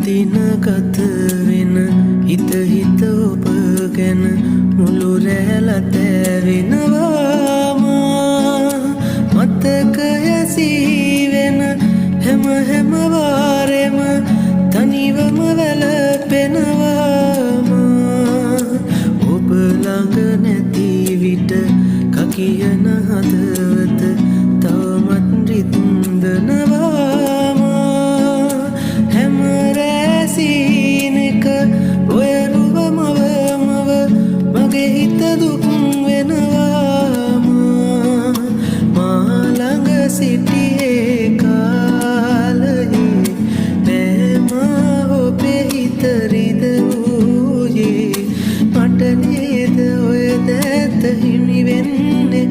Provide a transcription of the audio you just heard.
දිනගත වෙන හිත හිත ඔබ ගැන මුළු රැළත වෙනවාම මතකය සීවෙන හැම වාරෙම තනිවම වැළපෙනවාම ඔබ ළඟ නැති විට කකියන හදවත තවමත් රිද්දනවාම හැම රැසීනක ඔය රුවමව මගේ හිත දුක් වෙනවාම මා ළඟ සිටියේ කාලයේ මෑම ඔබේ හිත රිදවූයේ මට නේද ඔය දැත හිමි වෙන්නේ